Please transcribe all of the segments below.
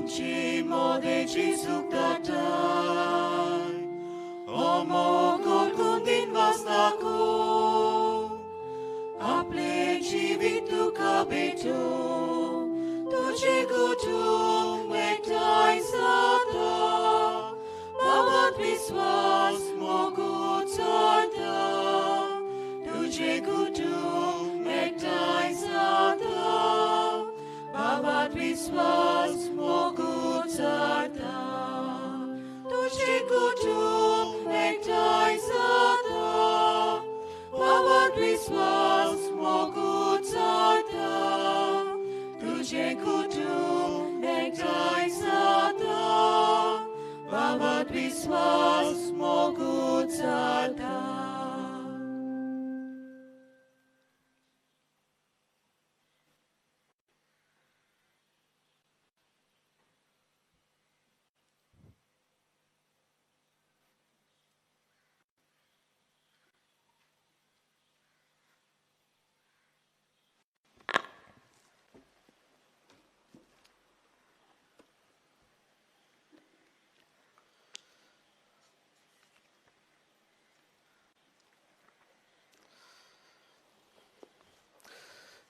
आमची मोदेची सुखदाताय o mogol kundin vastaku आपले जीवित तुका भेटू तुझे कुटुंब एकठांय जाता भावात विश्वास मोगून जाता तुझे कुटुंब एकठांय जाता भावात विश्वास मोगून जाता तुझे कुटुंब एकठांय जाता भावात विश्वास मोगून जाता तुझे कुटुंब एकठांय जाता भावात विश्वास मोगून जाता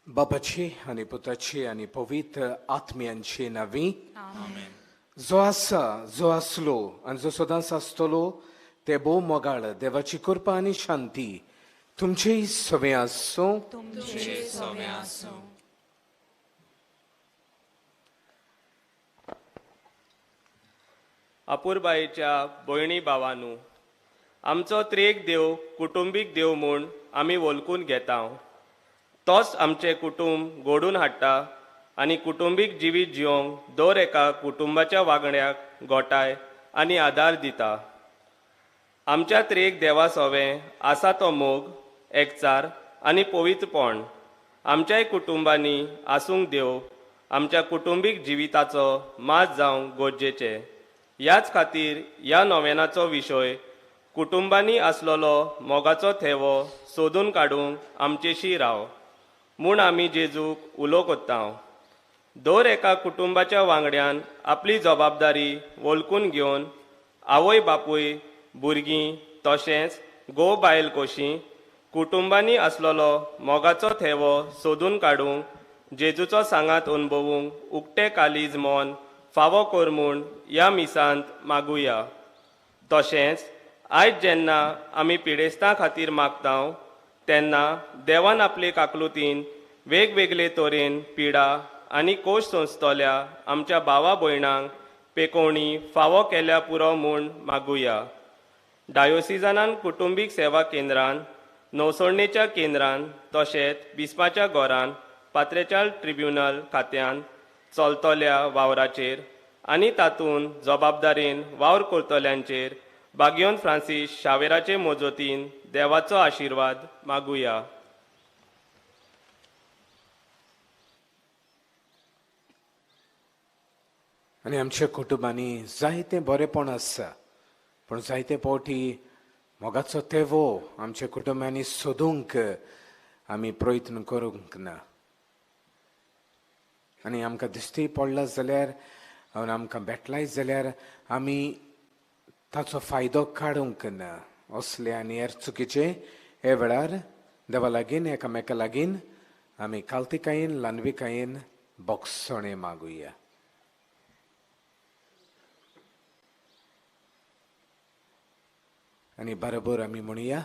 बापाची आणि पुताची आणि पवित्र आत्म्यांची नावी जो आसा जो आसलो आणि जो सदांच आसतलो ते भोव मोगाळ देवाची कृपा आणि शांती तुमचेय सवे आसो. अपूर्बायेच्या भयणी भावांनो, आमचो त्रेक देव कुटुंबीक देव म्हूण आमी वळखून घेता. तोच आमचे कुटुंब घडोवन हाडटा आनी कुटुंबीक जिवीत जिवंक दर एका कुटुंबाच्या वांगड्याक गोठाय आनी आदार दिता. आमच्या त्रेक देवा सोवें आसा तो मोग, एकचार आनी पवित्रपण आमच्याय कुटुंबांनी आसूंक देव आमच्या कुटुंबीक जिविताचो माज जावंक गरजेचें. ह्याच खातीर ह्या नोवेनाचो विशय कुटुंबांनी आसलोलो मोगाचो थेवो सोदून काडूंक आमचेशी राव म्हूण आमी जेजूक उलो कोत्ता. दर एका कुटुंबाच्या वांगड्यान आपली जबाबदारी वळखून घेवन आवय बापूय भुरगीं तशेंच घोव बायल कोशी कुटुंबांनी आसलोलो मोगाचो थेवो सोदून काडूंक जेजूचो सांगात अणभवूंक उक्ते कालीज मोन फावो कर म्हूण ह्या मिसांत मागुया. तशेंच आयज जेन्ना आमी पिडेस्तां खातीर मागता तेन्ना देवान आपले काकलुतीन वेगवेगळे तरेन पिडा आनी कोश सोंसतल्या आमच्या भावा भयणांक पेकोवणी फावो केल्या पुरो म्हूण मागुया. डायोसिजानान कुटुंबीक सेवा केंद्रान, नवसोडणेच्या केंद्रान तशेंच बिस्पाच्या घरान पात्रेचाल ट्रिब्युनल खात्यान चलतल्या वावराचेर आनी तातूंत जबाबदारेन वावर करतल्यांचेर बागयोन फ्रांसीस शावेराचे मोजोतीन देवाचो आशिर्वाद मागुया. आणि आमच्या कुटुंबांनी जायते बरेपण आसा पण जायते फावटी मोगाचो तेवो आमच्या कुटुंबांनी सोदूंक आमी प्रयत्न करूंक ना. आनी आमकां दिश्टी पडला जाल्यार आमकां भेटलाय जाल्यार आमी ताचो फायदो काडूंक ना. असले आनी हेर चुकीचे हे वेळार देवा लागीं एकामेका लागीं आमी काल्तिकायेन ल्हानविकायेन बोगसणे मागुया. आनी बरोबर आमी म्हणुया,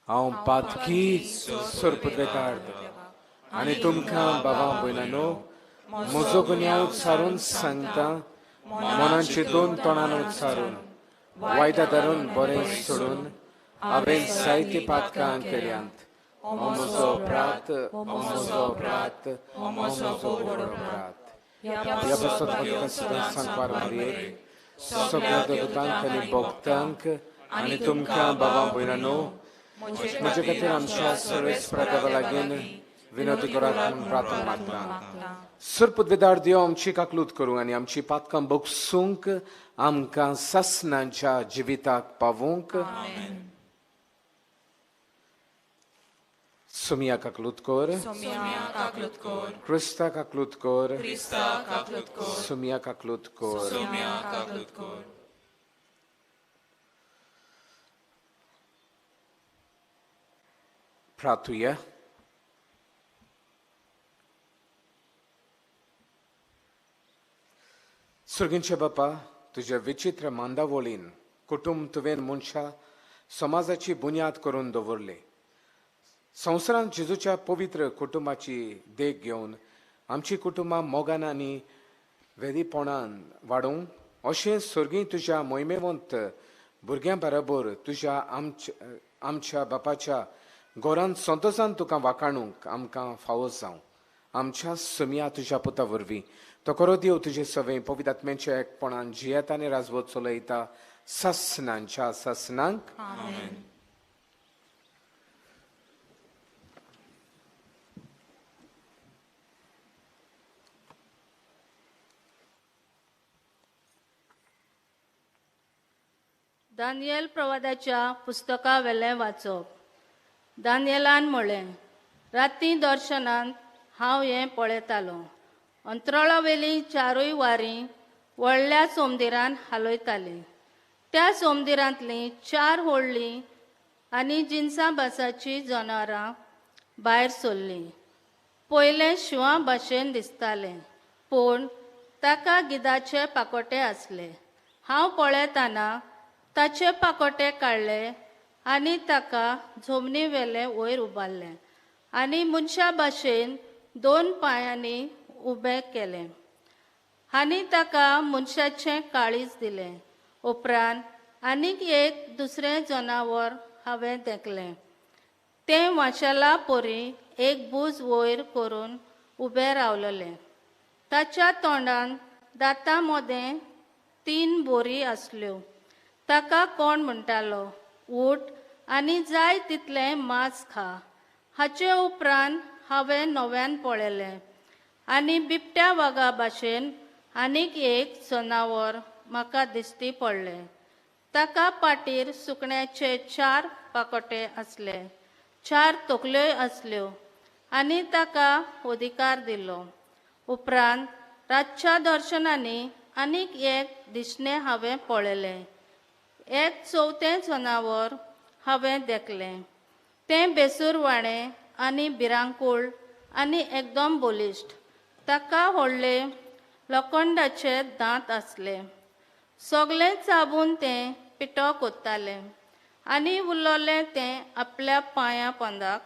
हांव पातकी सुरपतवेकार आनी तुमकां बाबा भयणांनो म्हजो गुन्यांव उक्सारून सांगता. मनान चिंतून तोंडान उक्सारून वायदा धरून बरें सोडून हांवें जायती पातकां केल्यांत. हो म्हजो अपराध, हो म्हजो अपराध, हो म्हजो व्हड अपराध. ह्या बसत म्हाका सांगपार मारयेक सगळ्या दोतोरांक आनी भक्तांक आनी तुमकां बाबा भयणांनो म्हजे खातीर आमच्या सर्वेस्परा देवा लागीं विनोदी करात म्हूण प्रार्थना मागता. सुरपतवेदार देव आमची काकलूत करूं आनी आमची पातकां बोगसूंक आमकां सासणांच्या जिविताक पावूंक. Sumia kaklutkor, Somia kaklutkor, Krista kaklutkor, Krista kaklutkor, Sumia kaklutkor. Somia kaklutkor. Pratuja. सुर्गींचे बापा, तुझ्या विचित्र मांदावळीन कुटुंब तुवें मनशा समाजाची बुन्याद करून दवरले. संवसारांत जेजूच्या पवित्र कुटुंबाची देख घेवन आमची कुटुंबां मोगान आनी वेदीपणान वाडोवंक अशें सर्गी तुज्या मोहिमेवंत भुरग्यां बरोबर तुज्या आमच्या बापाच्या घरांत संतोशान तुका वाखाणूंक आमकां फावो जावं. आमच्या समिया तुज्या पुता वरवीं तो करो देव तुजे सवय पवित्र आत्म्याच्या एकपणान जियेता आनी राजवत चलयता ससनांच्या ससनांक. Amen. दानियल प्रवादाच्या पुस्तका वेलें वाचप. दानियलान म्हळें, राती दर्शनांत हांव हें पळयतालों. अंतराळा वेली चारूय वारीं व्हडल्या सोमदिरान हालयतालीं. त्या सोमदिरांतलीं 4 व्हडलीं आनी जिन्सा भासाचीं जनावरां भायर सरलीं. पयलें शिवां भाशेन दिसतालें, पूण ताका गिधाचे पाकोटे आसले. हांव पळयतना ताचे पाकोटे काडले आनी ताका जमनी वेले वयर उबारलें आनी मनशा भाशेन 2 पांयांनी उबें केलें आनी ताका मनशाचें काळीज दिलें. उपरांत आनीक एक दुसरें जनावर हांवें देखलें. तें वांशाला पोरी एक बूज वयर करून उबें रावलेलें. ताच्या तोंडान दांतां मोदें 3 बोरी आसल्यो. ताका कोण म्हणटालो, उठ आनी जाय तितलें मांस खा. हाचे उपरांत हांवें नव्यान पळयलें आनी बिबट्या वागा भाशेन आनीक एक जनावर म्हाका दिश्टी पडलें. ताका पाटीर सुकण्याचे 4 पाकोटे आसले, 4 तकल्यो आसल्यो आनी ताका अधिकार दिलो. उपरांत रातच्या दर्शनांनी आनीक एक दिसणें हांवें पळयलें. एक 4थें जनावर हांवें देखलें. तें बेसूरवाणें आनी भिरांकूळ आनी एकदम बलिश्ट. ताका व्हडले लोखंडाचे दांत आसले. सगळें चाबून तें पिठो कोत्तालें आनी उरलोलें तें आपल्या पांयां पोंदाक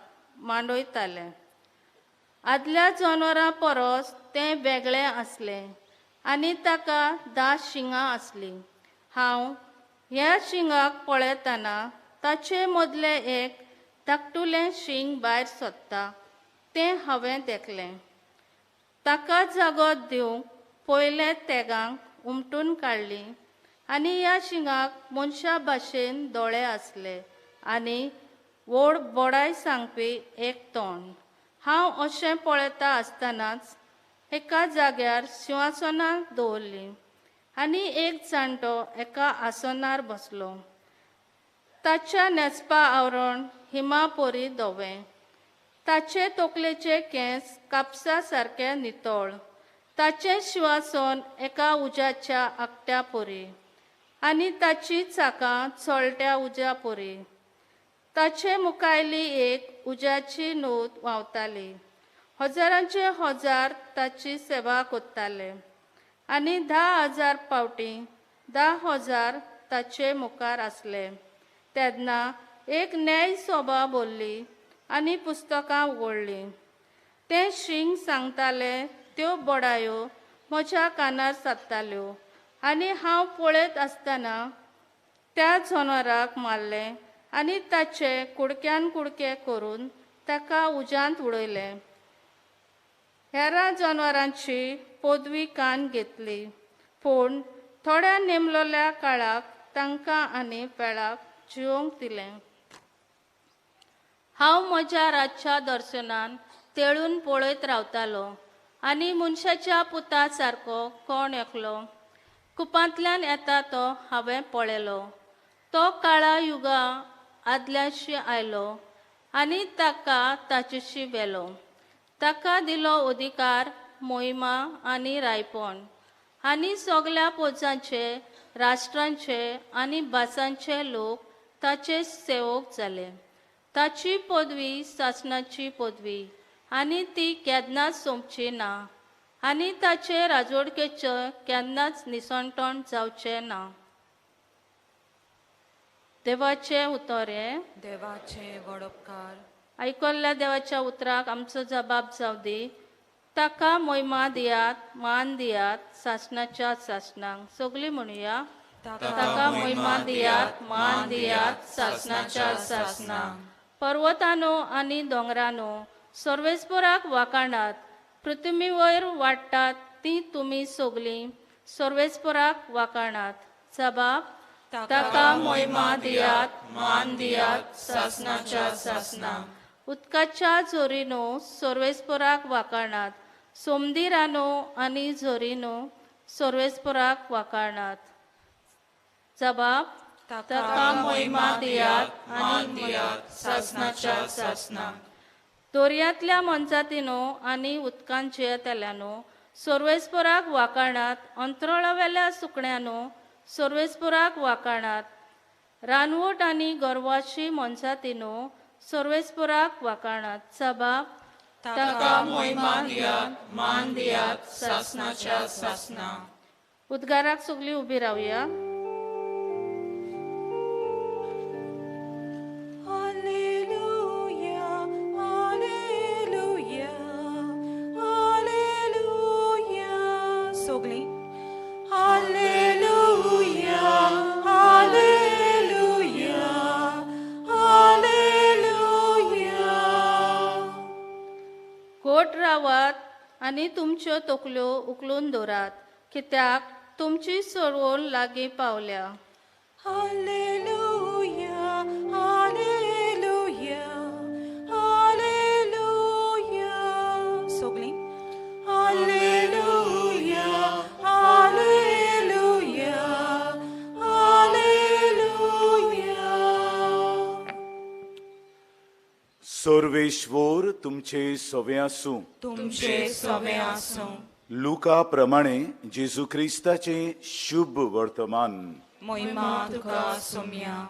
मांडयतालें. आदल्या जनावरां परस तें वेगळें आसलें आनी ताका 10 शिंगां आसलीं. हांव ह्या शिंगाक पळयतना ताचे मदलें एक धाकटुलें शिंग भायर सरता तें हांवें देखलें. ताका जागो दिवंक पयले तेगांक उमटून काडली आनी ह्या शिंगाक मनशा भाशेन दोळे आसले आनी व्हड बोडाय सांगपी एक तोंड. हांव अशें पळयता आसतनाच एका जाग्यार सिंहासनां दवरलीं आनी एक जाणटो एका आसनार बसलो. ताच्या न्हेसपा आवरण हिमा पोरी धवें. ताचे तकलेचे केंस कापसा सारके नितळ. ताचें शिंवासन एका उज्याच्या आकट्या पोरी आनी ताची चाकां चलत्या उज्या पोरी. ताचे मुखायली एक उज्याची न्हूद व्हांवताली. हजारांचे हजार ताची सेवा कोत्ताले आनी 10,000 पावटी 10,000 ताचे मुखार आसले. तेन्ना एक न्याय सोबा बोल्ली आनी पुस्तकां उगडलीं. तें शिंग सांगताले त्यो बोडायो म्हज्या कानार सादताल्यो आनी हांव पळयत आसतना त्या जनावराक मारलें आनी ताचे कुडक्यान कुडके करून ताका उज्यांत उडयलें. हेरां जनावरांची पदवी कान घेतली, पूण थोड्या नेमलोल्या काळाक तांकां आनी पेळाक जिवंक दिलें. हांव म्हज्या रातच्या दर्शनान तेळून पळयत रावतालो आनी मनशाच्या पुता सारको कोण एकलो कुपांतल्यान येता तो हांवें पळयलो. तो काळा युगा आदल्याशी आयलो आनी ताका ताचेशी वेलो. ताका दिलो अधिकार, मोहिमा आनी रायपण, आनी सगळ्या पोजांचे, राष्ट्रांचे आनी भासांचे लोक ताचे सेवक जाले. ताची पदवी शासनाची पदवी, आनी ती केन्नाच सोंपची ना, आनी ताचे राजवडकेचे केन्नाच निसंतण जावचे ना. देवाचे उतर हे. देवाचे वडपकार. आयकल्ल्या देवाच्या उतराक आमचो जबाब जाव दी. ताका मोहिमा दियात, मान दियात, शासनाच्या शासनांक. सगळीं म्हणुया. ताका मोहिमा दियात, मान दियात, शासनाच्या शासनांक. पर्वतानो आनी दोंगरानो सर्वेस्पराक वाखाणात. पृथ्वी वयर वाडटात ती तुमी सगळीं सर्वेस्पराक वाखाणात. जबाब. ताका मोहिमा दियात, मान दियात, शासनाच्या शासनांक. उदकाच्या झोरीनो सर्वेस्पराक वाखाणात. सोमदिरानो आनी झोरीनो सर्वेस्पराक वाखाणात. जबाब. ताका मोहिमा दियात, मान दियात, शासनाच्या शासनांक. दर्यांतल्या मनजातीनो आनी उदकांचे तेल्यानो सर्वेस्पराक वाखाणात. अंतराळावेल्या सुकण्यांनो सर्वेस्पराक वाखाणात. रानवट आनी गर्वाची मनजातीनो सर्वेस्पराक वाखाणात. जबाब. ताका मोहिमा दियात, मान दियात, शासनाच्या शासनांक. उद्गाराक सगळीं उबी रावया. गोट रावात आनी तुमच्यो तकल्यो उखलून दवरात, कित्याक तुमची सोडवण लागीं पावल्या. हालेलुया, हालेलुया, हालेलुया. सगळीं. हालेलुया, हालेलुया, हालेलुया. सर्वेश्वर तुमचे सवे आसूं. तुमचे सवे आसूं. लुका प्रमाणे जेजू क्रिस्ताचे शुभ वर्तमान. मोहिमा तुका सोम्या.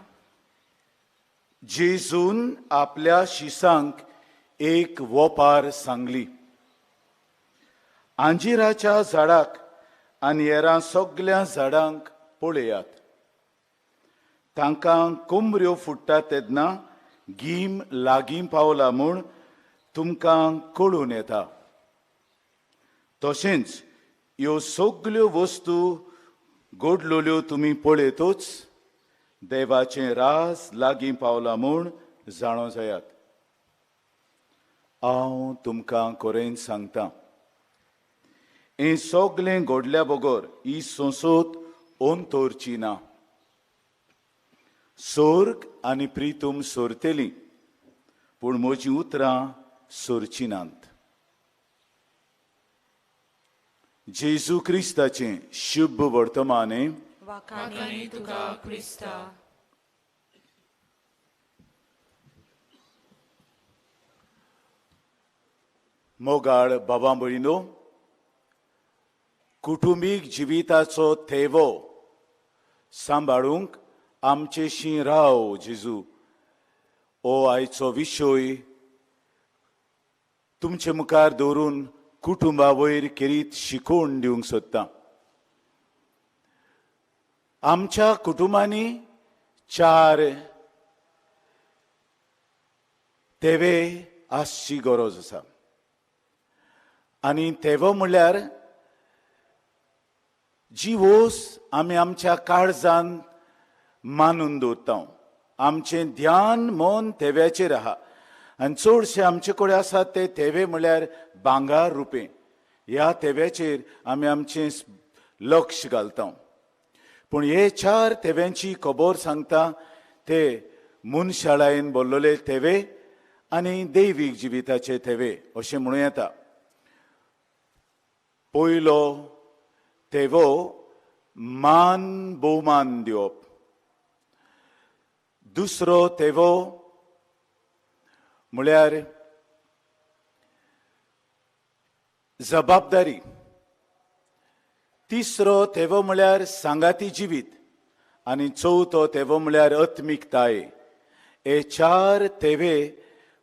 जेजून आपल्या शिसांक एक वोपार सांगली. आंजिराच्या झाडाक आनी हेरां सगळ्या झाडांक पळयात. तांकां कोंबऱ्यो फुट्टा तेन्ना गीम लागीं पावला म्हूण तुमकां कळून येता. तशेंच ह्यो सगल्यो वस्तू घडलोल्यो तुमी पळयतूच देवाचें राज लागीं पावला म्हूण जाणो जायात. हांव तुमकां खरें सांगतां, हें सगलें घडल्या बगर ही सोंसोत अंतरची ना. स्वर्ग आनी प्रितूम सोरतेलीं, पूण म्हजीं उतरां सोरचीं नात. जेजू क्रिस्ताचें शुभ वर्तमान. वाखाणी तुका क्रिस्ता. मोगाळ बाबा भयणीनो, कुटुंबीक जिविताचो थेवो सांबाळूंक आमचेशी राव जेजू, हो आयचो विशय तुमचे मुखार दवरून कुटुंबा वयर केरीत शिकोवन दिवंक सोदतां. आमच्या कुटुंबांनी 4 तेवे आसची गरज आसा. आनी तेवो म्हणल्यार जी वोस आमी आमच्या काळजान मानून दवरता. आमचें ध्यान मन तेव्याचेर आहा. आनी चडशे आमचे कडेन आसा ते तेवे म्हळ्यार भांगार रुपे. ह्या तेव्याचेर आमी आमचें लक्ष घालता. पूण हे 4 तेव्यांची खबर सांगता ते मनशाळायेन बोल्लोले तेवे आनी दैवीक जिविताचे तेवे अशें म्हणूं येता. पयलो तेवो मान भोवमान दिवप. दुसरो तेवो म्हळ्यार जबाबदारी. तिसरो तेवो म्हळ्यार सांगाती जिवीत. आनी चवथो तेवो म्हळ्यार आत्मिकताय. हे चार तेवे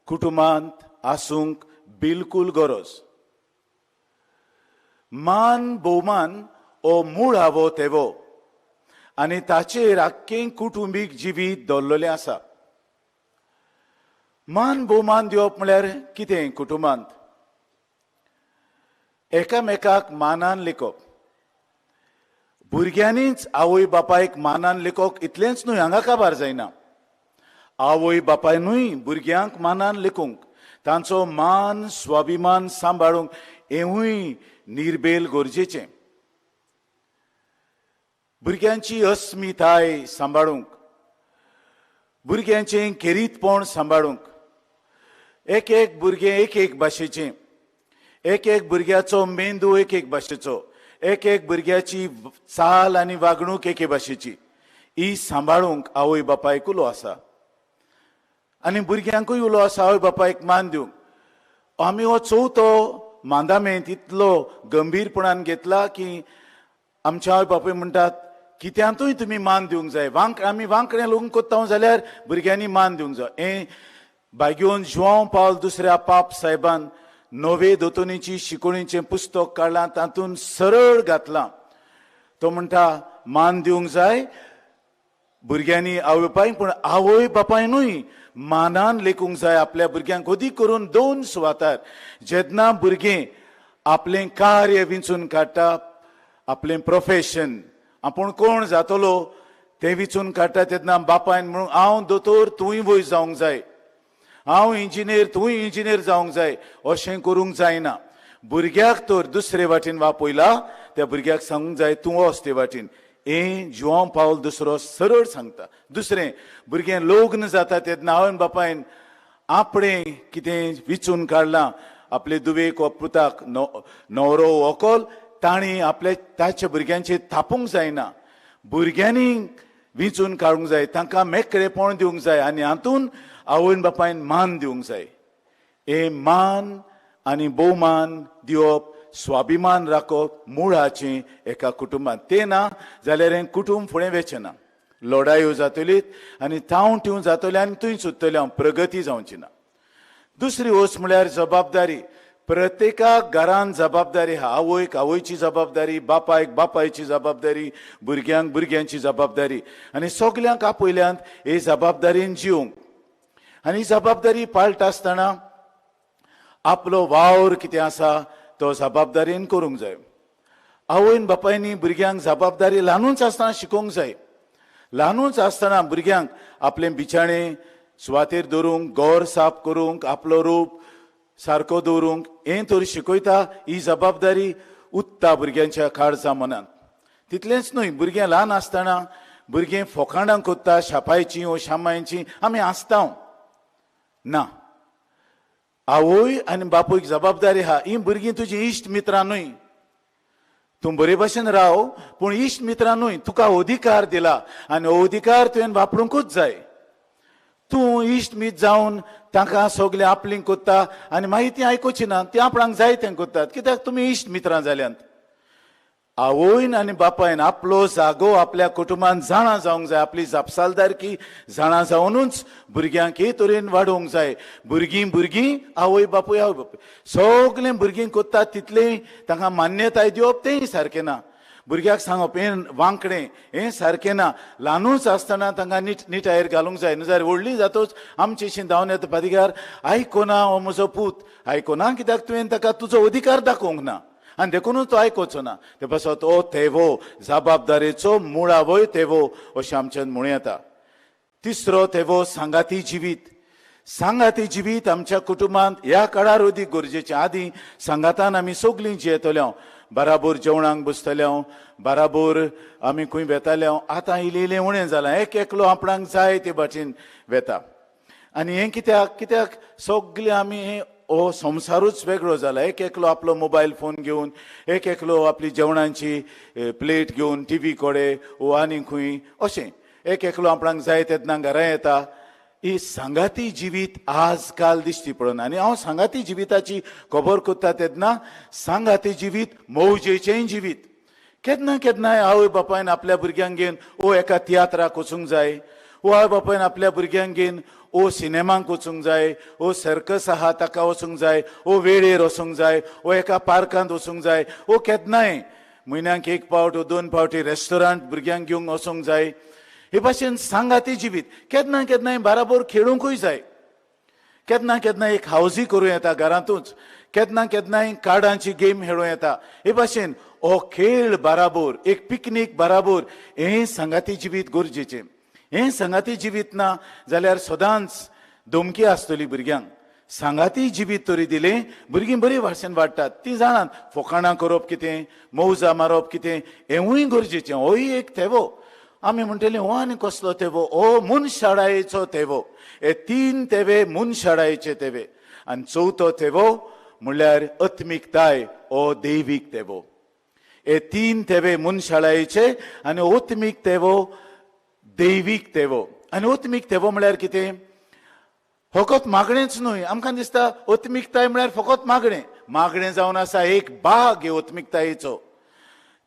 कुटुंबांत आसूंक बिलकूल गरज. मान भोवमान हो मूळ हावो तेवो आनी ताचेर आख्खें कुटुंबीक जिवीत दवरलेलें आसा. मान भोवमान दिवप म्हळ्यार कितें कुटुंबांत? एकामेकाक मानान लेखप. भुरग्यांनीच आवय बापायक मानान लेखोंक इतलेंच न्हय, हांगा काबार जायना. आवय बापायनूय भुरग्यांक मानान लेखूंक, तांचो मान स्वाभिमान सांबाळूंक हेवूय निर्बेल गरजेचें. भुरग्यांची अस्मिताय सांबाळूंक, भुरग्यांचें केरीतपण सांबाळूंक. एक एक भुरगें एक एक भाशेचें, एक एक भुरग्याचो मेंदू एक एक भाशेचो, एक एक भुरग्याची चाल आनी वागणूक एके भाशेची. ही सांबाळूंक आवय बापायक उलो आसा आनी भुरग्यांकूय उलो आसा आवय बापायक मान दिवंक. आमी हो चवथो मांदामेंत इतलो गंभीरपणान घेतला की आमचे आवय बापूय म्हणटात कित्यांतूय तुमी मान दिवंक जाय. आमी वांकडें लग्न कोत्ता जाल्यार भुरग्यांनी मान दिवंक जाय. हें बागेवन जुआंव पावल दुसऱ्या पाप साहेबान नवे दोतोनीची शिकोवणीचें पुस्तक काडलां, तातूंत सरळ घातलां. तो म्हणटा मान दिवंक जाय भुरग्यांनी आवय बापायक, पूण आवय बापायनूय मानान लेखूंक जाय आपल्या भुरग्यांक. अदीक करून दोन सुवातार जेन्ना भुरगें आपलें कार्य विंचून काडटा, आपलें प्रोफेशन, आपूण कोण जातलो तें विंचून काडटा, तेन्ना बापायन म्हणून हांव दोतोर तूंय वय जावंक जाय, हांव इंजिनियर तूंय इंजिनियर जावंक जाय, अशें करूंक जायना. भुरग्याक तर दुसरे वाटेन वापयला, त्या भुरग्याक सांगूंक जाय तूं वच ते वाटेन. हें जुआंव पावल दुसरो सरळ सांगता. दुसरें, भुरगें लग्न जाता तेन्ना आवय बापायन आपणें कितें विंचून काडलां आपले दुवेक वा पुताक, न्हवरो व्हंकल, तांणी आपल्या ताच्या भुरग्यांचेर थापूंक जायना. भुरग्यांनी विंचून काडूंक जाय, तांकां मेकळेपण दिवंक जाय आनी हातूंत आवय बापायन मान दिवंक जाय. हे मान आनी भोवमान दिवप, स्वाभिमान राखप मुळाचें एका कुटुंबांत. तें ना जाल्यार हें कुटुंब फुडें वचना. लढायो जातलीत आनी थावट्यो जातल्यो आनी थंय सुत्तल्यो, प्रगती जावची ना. दुसरी वस्त म्हळ्यार जबाबदारी. प्रत्येकाक घरांत जबाबदारी आहा. आवयक आवयची जबाबदारी, बापायक बापायची जबाबदारी, भुरग्यांक भुरग्यांची जबाबदारी. आनी सगल्यांक आपयल्यांत हे जबाबदारेन जिवंक. आनी जबाबदारी पाळटा आसतना आपलो वावर कितें आसा तो जबाबदारेन करूंक जाय. आवयन बापायनी भुरग्यांक जबाबदारी ल्हानूच आसतना शिकोवंक जाय. ल्हानूच आसतना भुरग्यांक आपलें बिछाणें सुवातेर दवरूंक, घर साफ करूंक, आपलो रूप सारको दवरूंक हें तर शिकयता. ही जबाबदारी उत्ता भुरग्यांच्या काळजा मनांत. तितलेंच न्हय, भुरगें ल्हान आसतना भुरगें फोकाणां कोत्ता शापायची वा शामायची, आमी आसता ना. आवय आनी बापूयक जबाबदारी आहा. ही भुरगीं तुजी इश्ट मित्रां न्हय. तूं बरे भशेन राव, पूण इश्ट मित्रां न्हय. तुका अधिकार दिला आनी हो अधिकार तुवें वापरूंकूच जाय. तूं इश्ट मीत जावन तांकां सगलें आपलीं कोत्ता आनी मागीर तीं आयकुची ना, तीं आपणाक जाय तें कोत्तात. कित्याक तुमी इश्ट मित्रां जाल्यांत. आवयन आनी बापायन आपलो जागो आपल्या कुटुंबांत जाणा जावंक जाय. आपली जापसालदारकी जाणा जावनूच भुरग्यांक हे तरेन वाडोवंक जाय. भुरगीं आवय बापूय आवय बापूय सगलें भुरगीं कोत्तात तितलें तांकां मान्यताय दिवप तेंय सारकें ना. भुरग्याक सांगप हें वांकडें, हें सारकें ना. ल्हानूच आसतना तांकां निटायेर घालूंक जाय. न्हू जाल्यार व्हडलीं जातूच आमचेशीं धांवन येता पादिगार, आयकोना हो म्हजो पूत, आयकोना कित्याक तुवें ताका तुजो अधिकार दाखोवंक ना आनी देखूनच तो आयकोचो ना. ते पासत हो तेवो जबाबदारेचो मुळावय तेवो अशें आमच्यान म्हणूं येता. तिसरो तेवो सांगाती जिवीत. सांगाती जिवीत आमच्या कुटुंबांत ह्या काळार अदीक गरजेचें. आदीं सांगातान आमी सगलीं जियेतल्यो, बाराबोर जेवणाक बसतल्यो, बाराबोर आमी खंय वेताल्यो. आतां इल्लें इल्लें उणें जालां. एक एकलो आपणाक जाय ते भाशेन वेता. आनी हें कित्याक सगलें आमी हो संवसारूच वेगळो जाला. एक एकलो आपलो मोबायल फोन घेवन, एक एकलो आपली जेवणाची प्लेट घेवन टीव्ही कडेन वो आनी खंय अशें एक एकलो आपणाक जाय तेन्ना घरा येता. ही सांगाती जिवीत आजकाल दिश्टी पडना आनी हांव सांगाती जिविताची खबर करता तेन्ना सांगाती जिवीत मौजेचें जिवीत. केन्ना केन्नाय आवय बापायन आपल्या भुरग्यांक घेवन ओ एका तियात्राक वचूंक जाय, ओ आवय बापायन आपल्या भुरग्यांक घेवन ओ सिनेमांक वचूंक जाय, ओ सर्कस आहा ताका वचूंक जाय, ओ वेळेर वचूंक जाय, ओ एका पार्कांत वचूंक जाय, ओ केन्नाय म्हयन्याक एक पावट ओ 2 फावटी रेस्टॉरंट भुरग्यांक घेवंक वचूंक जाय. हे भाशेन सांगाती जिवीत. केन्ना केन्नाय बाराबोर खेळूंकूय जाय, केन्ना केन्नाय एक हावजी करूं येता घरांतूच, केन्ना केन्नाय कार्डांची गेम खेळूं येता. हे भाशेन हो खेळ बाराबोर, एक पिकनीक बाराबोर, हें सांगाती जिवीत गरजेचें. हें सांगाती जिवीत ना जाल्यार सदांच धमकी आसतली भुरग्यांक. सांगाती जिवीत तरी दिलें भुरगीं बरे भाशेन वाडटात. ती जाणात फकाणां करप कितें, मौजा मारप कितें, हेंवूय गरजेचें. होय एक तेवो. आमी म्हणटले हो आनी कसलो तेवो, हो मनशाळायेचो तेवो. हे 3 तेवे मनशाळायेचे तेवे. आनी 4थो तेवो म्हणल्यार आत्मिकताय, हो दैवीक तेवो. हे 3 तेवे मनशाळायेचे आनी आत्मीक तेवो दैवीक तेवो. आनी आत्मीक तेवो म्हळ्यार कितें? फकत मागणेच न्हय. आमकां दिसता आत्मिकताय म्हळ्यार फकत मागणें. मागणें जावन आसा एक भाग हे आत्मिकतायेचो.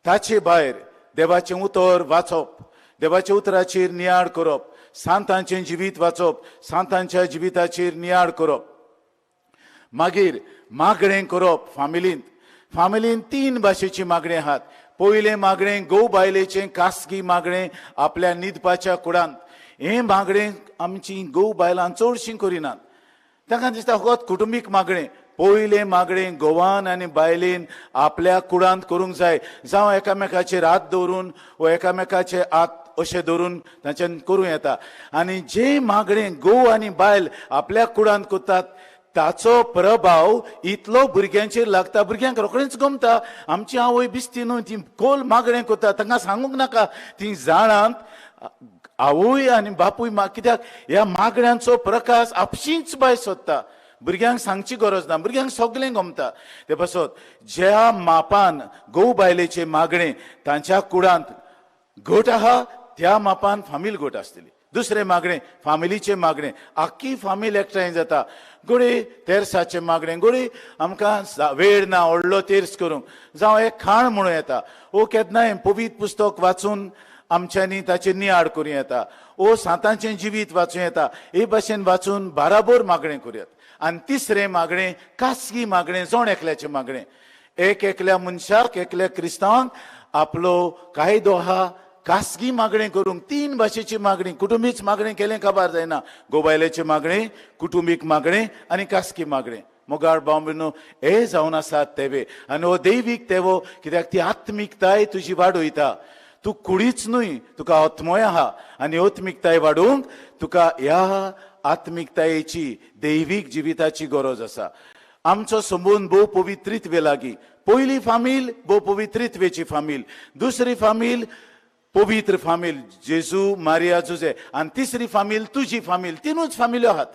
ताचे भायर देवाचें उतर वाचप, देवाच्या उतराचेर नियाळ करप, सांतांचें जिवीत वाचप, सांतांच्या जिविताचेर नियाळ करप. मागीर मागणें करप फामिलींत. फामिलींत 3 भाशेची मागणें आहात. पयलें मागणें घोव बायलेचें खासगी मागणें आपल्या न्हिदपाच्या कुडांत. हें मागणें आमची घोव बायलां चडशीं करिनात. तांकां दिसता फकत कुटुंबीक मागणें. पयलें मागणें घोवान आनी बायलेन आपल्या कुडांत करूंक जाय. जावं एकामेकाचेर हात दवरून वा एकामेकाचे हात अशें धरून तांच्यान करूं येता. आनी जें मागणें घोव आनी बायल आपल्या कुडांत करतात ताचो प्रभाव इतलो भुरग्यांचेर लागता. भुरग्यांक रोखडेंच गमता आमची आवय बिस्ती न्हू, ती खोल मागणें करता, तांकां सांगूंक नाका. ती जाणात आवय आनी बापूय कित्याक ह्या मागण्यांचो प्रकाश आपशींच भायर सोदता. भुरग्यांक सांगची गरज ना, भुरग्यांक सगळें गमता. ते पासत ज्या मापान घोव बायलेचे मागणें तांच्या कुडांत घट आहा त्या मापान फामील घट आसतली. दुसरें मागणें फामिलीचें मागणें, आख्खी फामील एकठांय जाता. घोडे तेरसाचें मागणें, घोडे आमकां वेळ ना व्हडलो तेर्स करूंक, जावं एक खाण म्हणूं येता. ओ केन्नाय पवित्र पुस्तक वाचून आमच्यांनी ताचेर नियाळ करूं येता. ओ सांतांचें जिवीत वाचूं येता. हे भाशेन वाचून बाराबोर मागणें करुयात. आनी तिसरें मागणें खासगी मागणें, जोण एकल्याचें मागणें. एक एकल्या मनशाक, एकल्या क्रिस्तांवांक आपलो कायदो आहा खासगी मागणें करूंक. 3 भाशेची मागणी. कुटुंबीच मागणें केलें काबार जायना. गोबायलेचें मागणें, कुटुंबीक मागणें आनी खासगी मागणें. मोगाळ बांबनो हे जावन आसात तेवे. आनी हो दैवीक तेवो कित्याक ती आत्मिकताय तुजी वाडयता. तूं कुडीच न्हय, तुका आत्मोय आहा. आनी आत्मिकताय वाडोवंक तुका ह्या आत्मिकतायेची दैवीक जिविताची गरज आसा. आमचो संबंद भोव पवित्रित्वे लागीं. पयली फामील भोव पवित्रित्वेची फामील, दुसरी फामील पवित्र फामील जेजू मारिया जुजे, आनी तिसरी फामील तुजी फामील. 3च फामिल्यो आहात.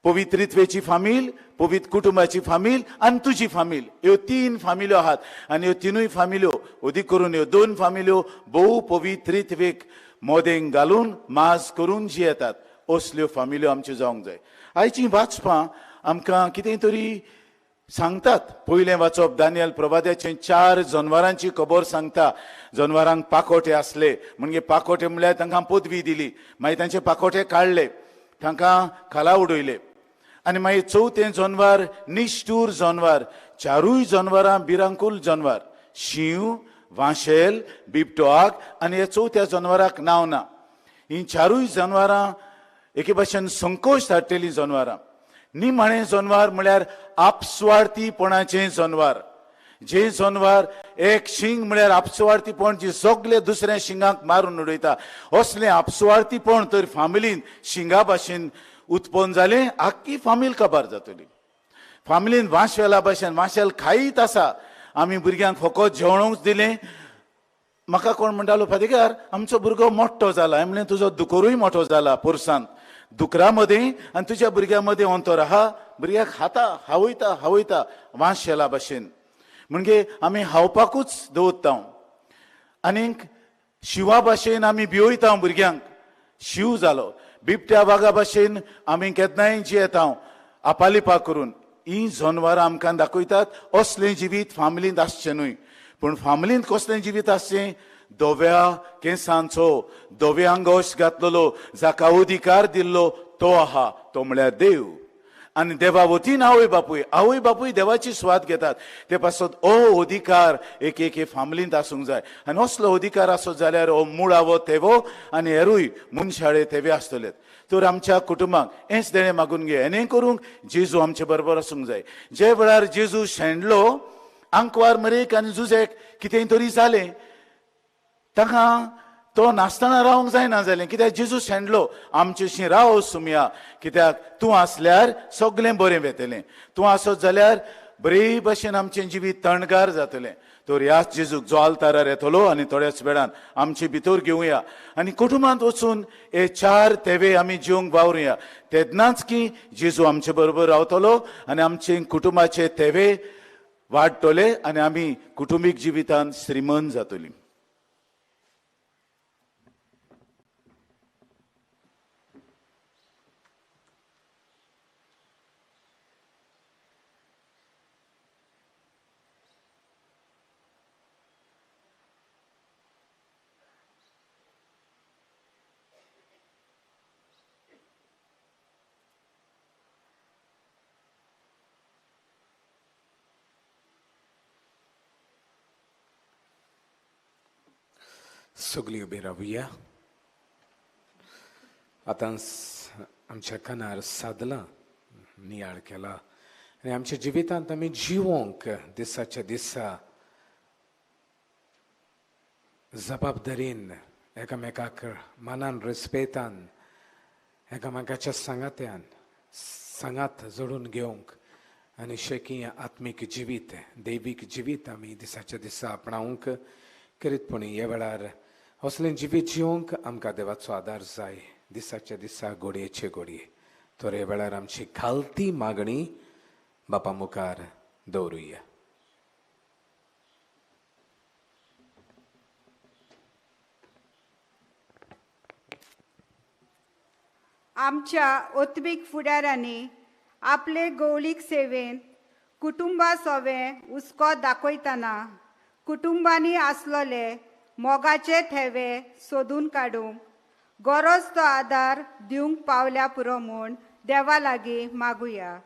पवित्रित्वेची फामील, पवित्र कुटुंबाची फामील आनी तुजी फामील. ह्यो 3 फामिल्यो आहात. आनी ह्यो 3य फामिल्यो ओदी करून ह्यो 2 फामिल्यो भोव पवित्रित्वेक मोदें घालून माज करून जियेतात. असल्यो फामिल्यो आमच्यो जावंक जाय. आयची वाचपां आमकां कितें तरी सांगतात. पयलें वाचप दानियल प्रवाद्याचें 4 जनवरांची खबर सांगता. जनवरांक पाकोटे आसले म्हणजे पाकोटे म्हळ्यार तांकां पदवी दिली. मागीर तांचे पाकोटे काडले, तांकां खाला उडयले. आनी मागीर 4थें जनवार निश्ठूर जनवार. 4य जनवरां भिरांकूल जनवार. शिंव, वांशेल, बिबटोआग आनी ह्या 4थ्या जनवाराक नांव ना. हीं 4य जनवारां एके भाशेन संकोच धाडटलीं जनवारां. निमाणें जनवार म्हळ्यार आपस्वार्थीपणाचें जनवार. जे जनवार एक शिंग म्हळ्यार आपस्वार्थीपण, जी सगळे दुसऱ्या शिंगाक मारून उडयता. असलें आपस्वार्थीपण तर फामिलीन शिंगा भाशेन उत्पन्न जालें, आख्खी फामील काबार जातली. फामिलीन वांशवेला भाशेन वांशेल खायत आसा. आमी भुरग्यांक फकत जेवणूच दिलें. म्हाका कोण म्हणटालो फादीकार आमचो भुरगो मोठो जाला. हांवें म्हणलें तुजो दुकोरूय मोठो जाला पोरसांत. दुकरा मदें आनी तुज्या भुरग्या मदें अंतर आहा. भुरग्याक खाता हावयता वांशेला भाशेन. म्हणजे आमी हावपाकूच दवरता. आनीक शिवा भाशेन आमी भिवयता भुरग्यांक. शिव जालो बिबट्या वागा भाशेन आमी केन्नाय जियेता आपालिपा करून ही जनावरां आमकां दाखयतात असलें जिवीत फामिलींत आसचें न्हय पूण फामिलींत कसलें जिवीत आसचें धव्या केंसांचो धव्या अंगोश घातलेलो जाका अधिकार दिल्लो तो आहा तो म्हळ्यार देव आनी देवा वतीन आवय बापूय देवाची स्वाद घेतात ते पासत हो अधिकार एक फामिलींत आसूंक जाय आनी असलो अधिकार आसत जाल्यार हो मूळ आवो तेवो आनी हेरूय मनशाळे तेवे आसतलेत तर आमच्या कुटुंबाक हेंच देणें मागून घे हें करूंक जेजू आमचे बरोबर आसूंक जाय जे वेळार जेजू शेणलो आंकवार मरेक आनी जुजेक कितें तरी जालें ताका तो नासतना रावंक जायना जालें कित्याक जेजू शेणलो आमचेशी राव सुमया कित्याक तूं आसल्यार सगळें बरें वेतलें तूं आसत जाल्यार बरे भाशेन आमचें जिवीत तणगार जातलें तर ह्याच जेजूक जो आल्तारार येतलो आनी थोड्याच वेळान आमचे भितर घेवया आनी कुटुंबांत वचून हे 4 तेवे आमी जिवंक वावरुया तेन्नाच की जेजू आमचे बरोबर रावतलो आनी आमचे कुटुंबाचे तेवे वाडटले आनी आमी कुटुंबीक जिवितांत श्रीमंत जातलीं सगळीं उबी रावुया आतां आमच्या कानार सादलां नियाळ केला आनी आमच्या जिवितांत आमी जिवोंक दिसाच्या दिसा जबाबदारीन एकामेकाक मनान रेस्पेतान एकामेकाच्या सांगात जोडून घेवंक आनी शेकी आत्मीक जिवीत दैवीक जिवीत आमी दिसाच्या दिसा आपणावंक करीतपणी ह्या वेळार असलें जिवीत जिवंक आमकां देवाचो आदार जाय दिसाच्या दिसा घोडयेचे घोडये तर ह्या वेळार आमची घालती मागणी बापा मुखार दवरुया आमच्या ओतमीक फुडाऱ्यांनी आपले गवळीक सेवेंत कुटुंबा सोवें हुस्को दाखयतना कुटुंबांनी आसलोले मोगाचे ठेवे सोदून काडूंक गरज तो आदार दिवंक पावल्या पुरो म्हूण देवा लागीं मागुया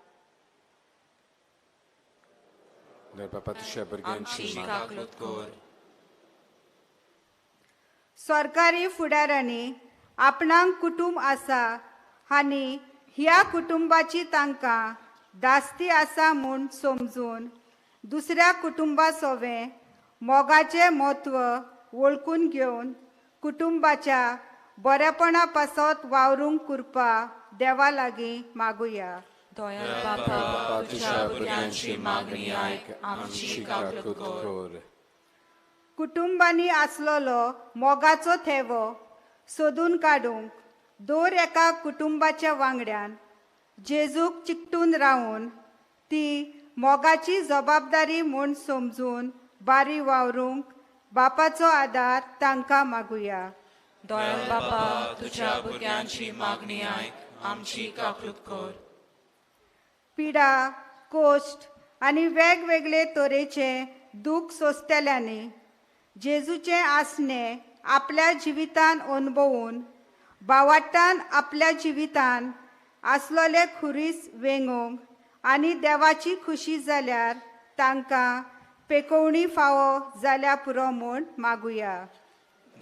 बापा तुझ्या भुरग्यांची काकलूत कर सरकारी फुडाऱ्यांनी आपणाक कुटुंब आसा आनी ह्या कुटुंबाची तांकां दास्ती आसा म्हूण समजून दुसऱ्या कुटुंबा सोवें मोगाचें म्हत्व वळखून घेवन कुटुंबाच्या बरेपणा पासत वावरूंक करपा देवा लागीं मागुया दयाळ बापा तुझ्या भुरग्यांची मागणी आयक आमची काकलूत कर कुटुंबांनी आसलोलो मोगाचो थेवो सोदून काडूंक दर एका कुटुंबाच्या वांगड्यान जेजूक चिकटून रावन ती मोगाची जबाबदारी म्हूण समजून बारी वावरूंक बापाचो आदार तांकां मागुया दयाळ बापा तुझ्या भुरग्यांची मागणी आयक आमची काकलूत कर पिडा कोश्ट आनी वेगवेगळे तरेचे दूख सोंसतल्यांनी जेजूचें आसणें आपल्या जिवितान अनुभवून बावाटान आपल्या जिवितान आसलोले खुरीस वेंगूंक आनी देवाची खुशी जाल्यार तांकां पेकोवणी फावो जाल्या पुरो म्हूण मागुया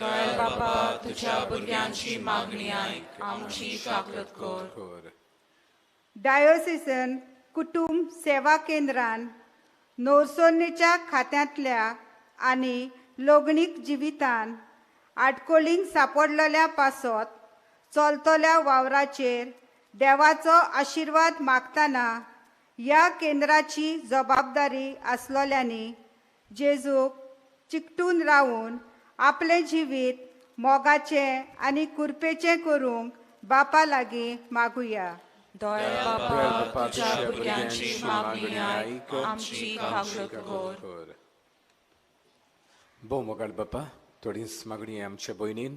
दयाळ बापा तुझ्या भुरग्यांची मागणी आयक आमची काकलूत कर डायोसिसन कुटुंब सेवा केंद्रान नोर्सोन्नेच्या खात्यांतल्या आनी लोगणीक जिवितान आडकोळींक सांपडलेल्या पासत चलतल्या वावराचेर देवाचो आशिर्वाद मागतना ह्या केंद्राची जबाबदारी आसलोल्यांनी जेजूक चिकटून रावून आपले जिवीत मोगाचें आनी कुरपेचें करूंक बापा लागीं मागुया दयाळ बापा तुझ्या भुरग्यांची मागणी आयक आमची काकलूत कर भोव मोगाळ बापा थोडीच मागणी आमच्या भयणीन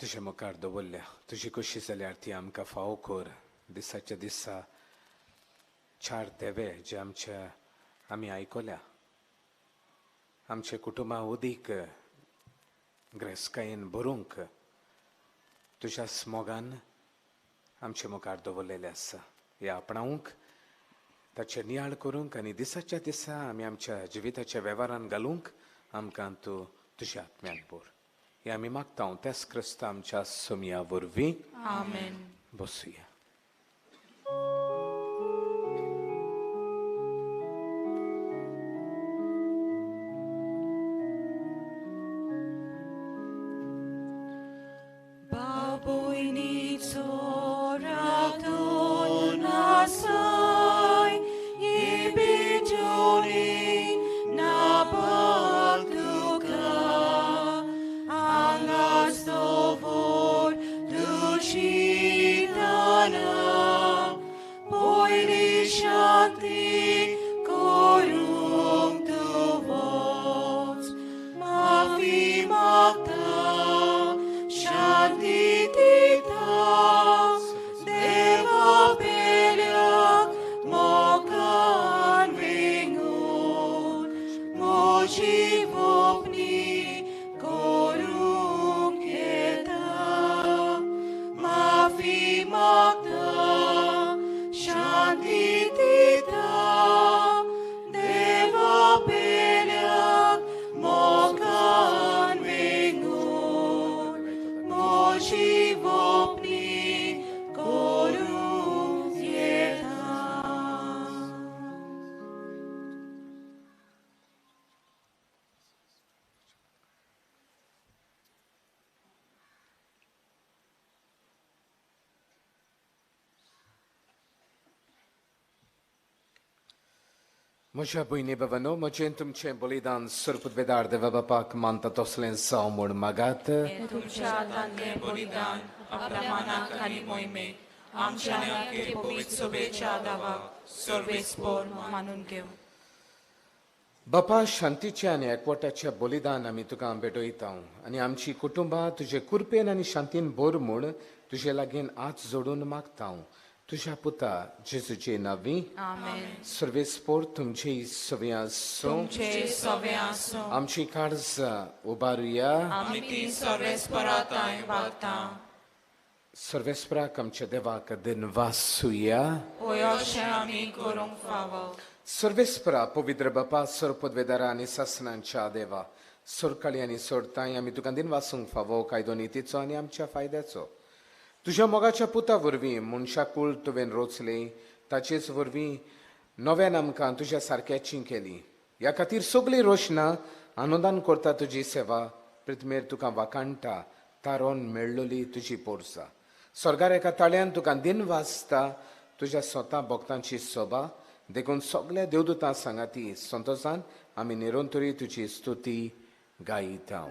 तुझे मुखार दवरल्या तुजी कशी जाल्यार ती आमकां फावो कर दिसाच्या दिसा चार देवे जे आमी आयकल्या आमचे कुटुंबां उदीक ग्रेस्कायेन भरूंक तुज्या मोगान आमचे मुखार दवरलेले आसा हे आपणावंक ताचे नियाळ करूंक आनी दिसाच्या दिसा आमी आमच्या जिविताच्या वेव्हारान घालूंक आमकां तूं तुज्या आत्म्यान भर हे आमी मागता त्याच क्रिस्त आमच्या सोमया वरवीं आमेन. बसूया. Babójnicó radon nasaj, ibigyori na balduka, angasztovor dusítana, pojli shanti korunk tuvoc, mafi magta, Shanti Tita, Deva Pelyak, Mokan Vingun, Moji Vopni, Korum Keta, Mafi Magda, Shanti Tita, Deva Pelyak, Mokan Vingun, Moji Vopni, Korum Keta. म्हज्या भयणी बाबांनो म्हजें तुमचें बलिदान सुरपतवेदार देवा बापाक मानता तसलें जावं म्हूण मागात हे तुमच्या हातांतलें बलिदान आपल्या मनाक आनी मोहिमेक आमच्या नेमके पवित्र सभेच्या दावाक सर्वेस्पर मानून घेव. बापा शांतीचें आनी एकवटाचें बलिदान आमी तुका भेटयता आनी आमची कुटुंबां तुजे कुरपेन आनी शांतीन भर म्हूण तुजे लागीं हात जोडून मागता तुज्या पुता जेजूचे नांवी आमेन. सर्वेस्पर तुमची सव्या आसूं तुमचे सवे आसूं आमची काळजां उबारुया आमी ती सर्वेस्पराताय वागता. सर्वेस्पराक आमच्या देवाक दिनवासुया होय अशें आमी करूंक फावो. सर्वेस्परा पवित्र बापा सरपदवेदारा आनी सासणांच्या देवा सोरकाळी आनी सोडताय आमी तुका दिन वासूंक फावो कायदो नितीचो आनी आमच्या फायद्याचो तुज्या मोगाच्या पुता वरवीं मनशाकूळ तुवें रोचले ताचेच वरवीं नव्यान आमकां तुज्या सारक्याची केली ह्या खातीर सगळी रोशनां अनुदान करता तुजी सेवा पृथ्वीर तुका वाकाणटा तारोन मेळ्ळोली तुजी पोरसां स्वर्गार एका ताळ्यान तुका दिन वाजता तुज्या स्वता भक्तांची सोबा देखून सगळ्या देवदूतां सांगाती संतोषान आमी निरंतरी तुजी स्तुती गायता.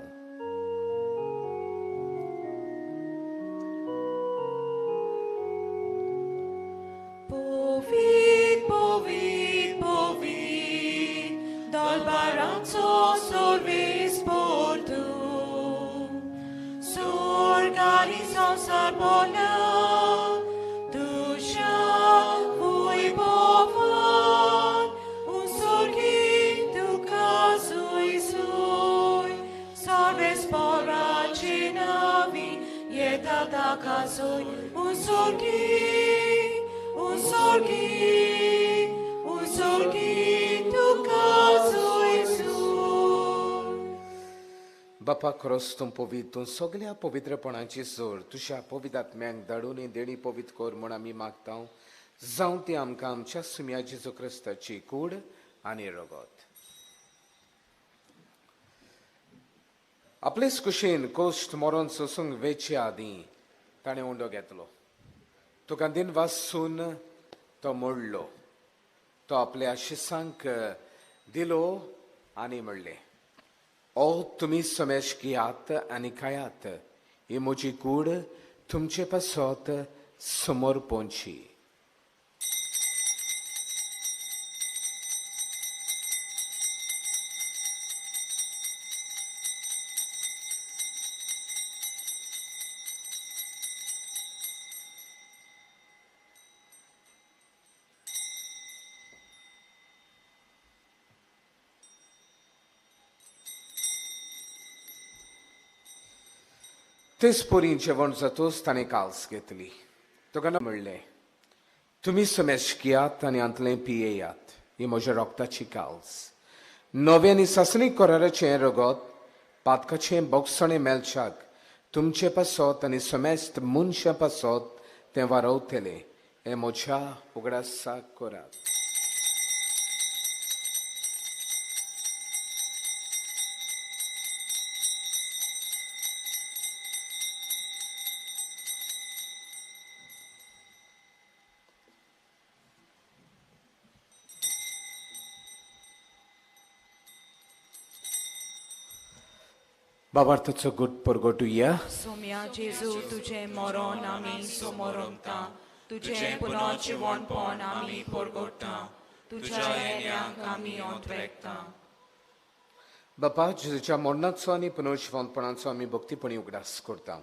Povit, povit, povit, dolbaranco sorvespor tu. Sorganizam sarbola, dusha vui bovan, un sorghi tu casui sui, sarvespora cenavi, yeta da casui, un sorgi, tu caso Gesù. बापा खरोच तूं पवित्र तूं सगळ्या पवित्रपणाची जोड तुज्या पवित्रात्म्यांक धाडून देणी पवित्र कर म्हूण आमी मागता जावं ती आमकां आमच्या सुम्या जेजू क्रिस्ताची कूड आनी रगत. आपलेच कुशीन कोश्ट मरोन सोसूंक वेचे आदीं ताणें उंडो घेतलो तुका दिन वासून तो मोडलो तो आपल्या शिसांक दिलो आनी म्हणलें ओ तुमी समेश घेयात आनी खायात ही म्हजी कूड तुमचे पासत समोर पोंची. तेच पोरी जेवण जातोच ताणें काल्स घेतली. तुका म्हणलें, तुम्ही समेश कियात आनी अंतलें पियेयात, ही म्हज्या रोगताची काल्स. नवे आनी सासणी कोराराचें रगत पातकाचें बोगसणें मेलच्याक तुमचे पासत आनी समेस्त मनशां पासत तें वारवतलें. हें म्हज्या उगडासा कोरात. बाबार्थाचो गुट परगटुया. सोम्या जेजू तुझे मरण आमी समोरता, तुझे पुनर्जीवनपण आमी परगटता, तुझ्या येण्याक आमी ओंतवेकता. बापा, जेजूच्या मरणाचो आनी पुनर्जीवनपणाचो आमी भक्तीपणी उगडास करता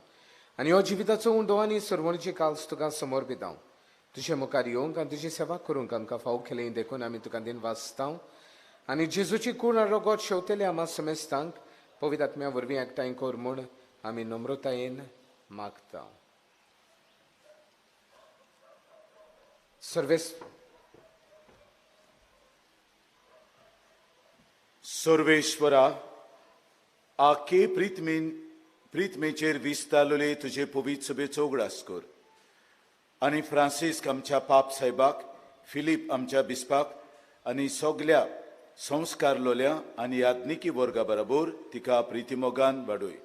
आनी हो जिविताचो उंडो आनी सरवणीची काल्स तुका समर्पिता. तुजे मुखार येवंक आनी तुजी सेवा करूंक आमकां फाव केलें देखून आमी तुका दिन वाचता आनी जेजूची कूण रगत शेवतेले आम्हा समेस्तांक पवित्र आत्म्या वरवीं एकठांय कर म्हूण आमी नम्रतायेन मागता. सर्वेश्वरा, आखे प्रितमेचेर विस्तारलेले तुजे पवित्र सभेचो उगडास कर आनी फ्रांसीस आमच्या पाप साहेबाक, फिलीप आमच्या बिस्पाक आनी सगल्या संस्कारलोल्या आनी याज्ञिकी वर्गा बरोबर तिका प्रितीमोगान वाडय.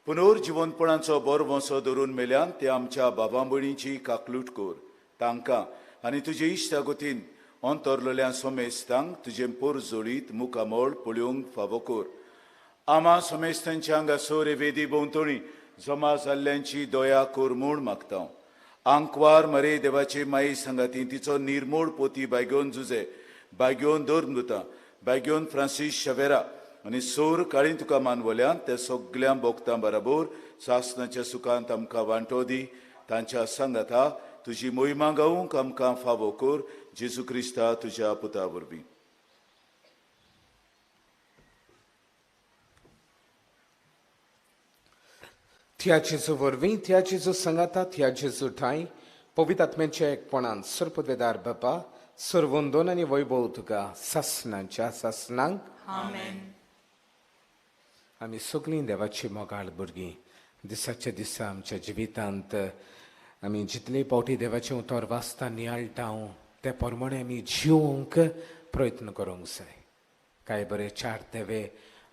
पुनर्जीवनपणाचो बरो वसो धरून मेल्यान ते आमच्या बाबा भयणीची काकलूट कर. तांकां आनी तुजे इश्टागोतीन अंतरलोल्या समेस्तांक तुजे पोर जोडीत मुखामोळ पळोवंक फावो कर. आमा समेस्तांच्या हांगासर वेदी भोंवतणी जमा जाल्ल्यांची दया कर म्हूण मागता. आंकवार मरे देवाचे माई सांगाती तिचो निर्मोळ पोती बायगेवन जुजे, बायगेवन धर्मदुता, बायगेवन फ्रांसीस शेवेरा आनी सोर काळी तुका मानवल्यान त्या सगळ्या भोगतां बरोबर सासणाच्या सुखांत आमकां वांटो दी. तांच्या सांगाता तुजी मोहिमा गावूंक आमकां फावो कर. जेजू क्रिस्ता तुज्या पुता वरवीं. त्या जेजू वरवीं, त्या जेजू सांगाता, त्या जेजू ठाई पवित्र आत्म्याच्या एकपणान सरपदवेदार बापा सर्वंदोन आनी वैभव तुका सासणांच्या सासणांक. आमेन. आमी सगळीं देवाची मोगाळ भुरगीं दिसाच्या दिसा आमच्या जिवितांत आमी जितले पावटी देवाचें उतर वाचता नियाळटा ते प्रमाणे आमी जिवंक प्रयत्न करूंक जाय. कांय बरे चार देवे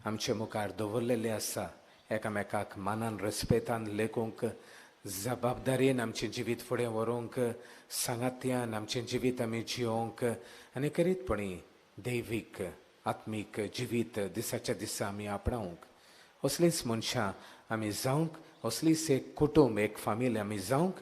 आमचे मुखार दवरलेले आसा. एकामेकाक मानान रेस्पेतान लेखूंक, जबाबदारेन आमचें जिवीत फुडें व्हरूंक, सांगात्यान आमचें जिवीत आमी जिवंक आनी करीतपणी दैवीक आत्मीक जिवीत दिसाच्या दिसा आमी आपणावंक. असलींच मनशां आमी जावंक, असलीच एक कुटुंब, एक फामील आमी जावंक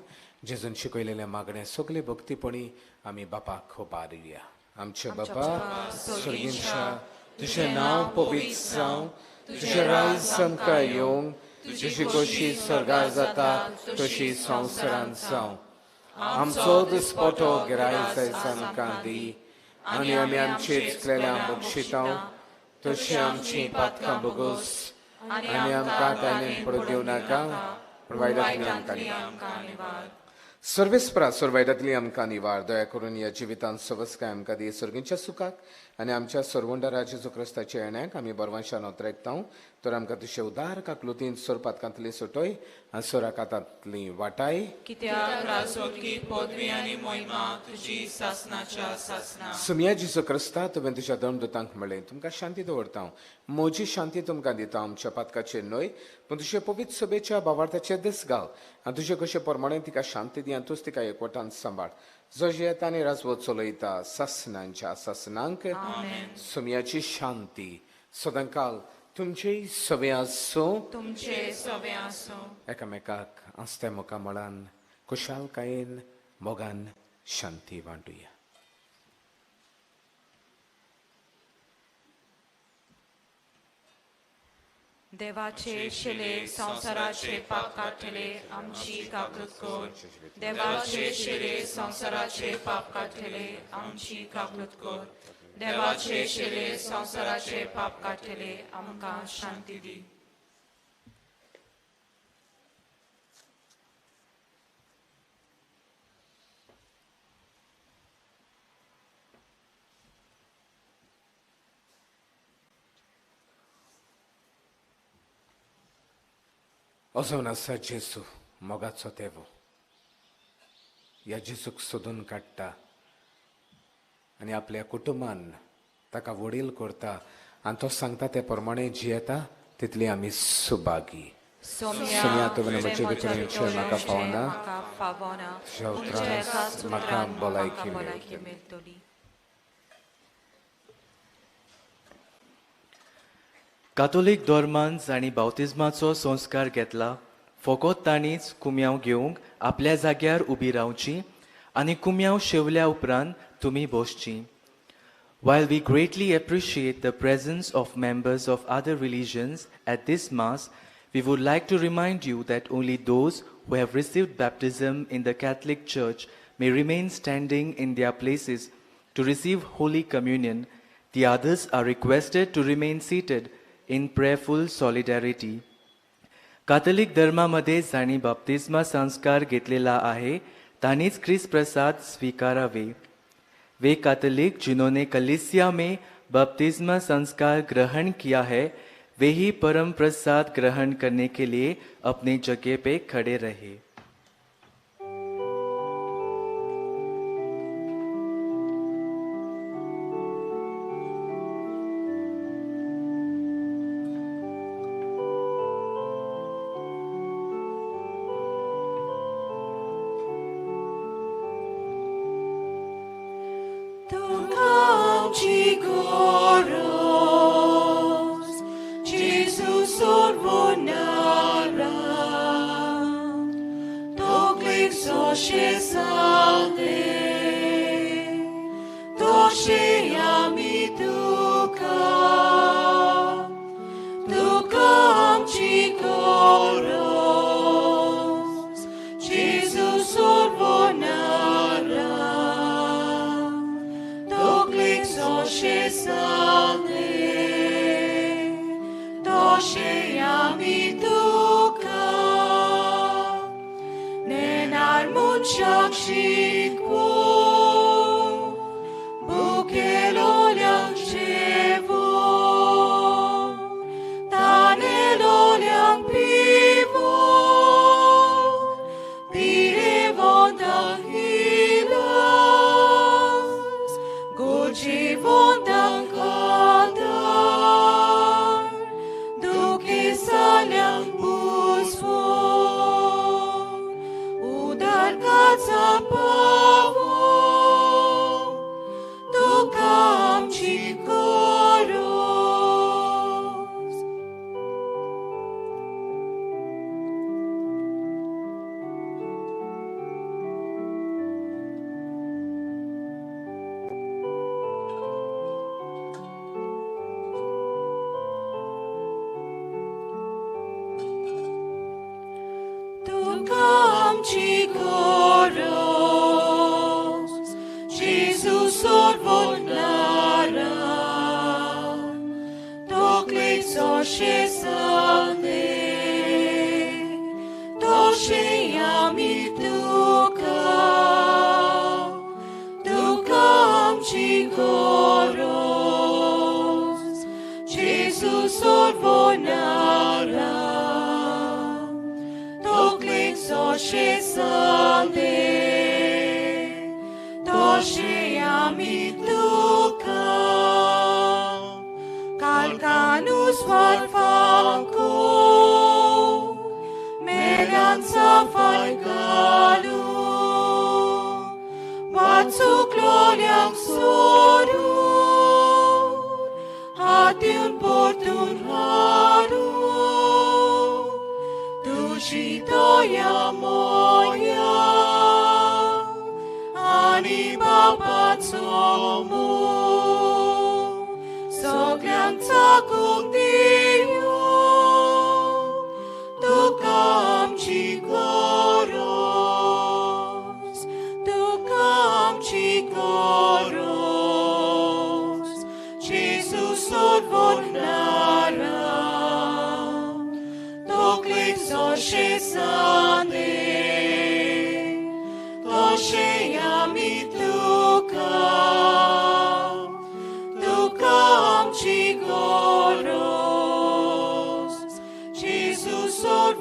जेजून शिकयलेलें मागणें सगळे भक्तीपणी आमी बापाक खोबारुया. आमचे बापा स्वर्गींच्या, तुजें नांव पवित्र जावं, तुजें राज आमकां येवंक, तुजी कशी स्वर्गार जाता तशी संवसारांत जावं. आमचो दिसपटो गिराय जायचा आमकां दी आनी आमी आमची चुकलेल्यांक बक्षिता तशी आमची पातकां बोगोस आनी आमकां कायलेन पडूंक दिवं नाका, पूण वायटांतल्यान आमकां निवार. सर्वेस्परा वायटांतली आमकां निवार. दया करून ह्या जिवितांत सवस्काय आमकां दी. सर्गींच्या सुखाक आनी आमच्या सर्वंडा जेजू क्रिस्ताच्या येण्याक आमी बरवांशान ओतरेकता. तर आमकां तुजे उदार काकलुतीन सोर पातकांतली सुटोय आनी सोराकांतांतली वाटाय. कित्याक राजवटकी पदवी आनी मोहिमा तुजी सासणाच्या सासणा. सुमया जेजू क्रिस्ता तुवें तुज्या धर्मदुतांक म्हणलें, तुमकां शांती दवरता, म्हजी शांती तुमकां दिता. आमच्या पातकाचेर न्हय पूण तुजे पवित्र सभेच्या भावार्थाचेर दीस घाल आनी तुजे कशे प्रमाणे तिका शांती दी आनी तूंच तिका एकवटान सांबाळ. जो येता आनी राजवट चलयता सासणांच्या सासणांक. सुमयाची शांती सदांकाल तुमचे सवे आसो. तुमचे सवे आसो. एकामेकाक आस्ते मुखामळान खुशालकायेन मोगान शांती वांटुया. देवाचे शिले संसाराचे पाप काढले आमची काकूत कोर. देवाचे शिले संसाराचे पाप काढले आमची काकूत कोर. देवाचे शिले संसाराचे पाप काढले आमकां शांती दी. वचून आसा जेजू मोगाचो देव. ह्या जेजूक सोदून काडटा आनी आपल्या कुटुंबान ताका वडील करता आनी तो सांगता ते प्रमाणे जियेता तितली आमी Subhagi. Somia tu vene macie wykonujące maka fauna, favona, Siostras maka bolajki meltoli. कातोलीक धर्मान जाणी बावतिजमाचो संस्कार घेतला फकत तांणीच कुम्यांव घेवंक आपल्या जाग्यार उबी रावची आनी कुम्यांव शेवल्या उपरांत तुमी बसची. While we greatly appreciate the presence of members of other religions at this Mass, we would like to remind you that only those who have received baptism in the Catholic Church may remain standing in their places to receive Holy Communion. The others are requested to remain seated in prayerful solidarity. Catholic धर्मामध्ये जाणी बाप्तिस्मा संस्कार घेतलेला आहे तानीच ख्रिस्त प्रसाद स्वीकारावे. वे Catholic जिन्होंने कलीसिया में बपतिस्मा संस्कार ग्रहण किया है वे ही परम प्रसाद ग्रहण करने के लिए अपने जगह पे खड़े रहे.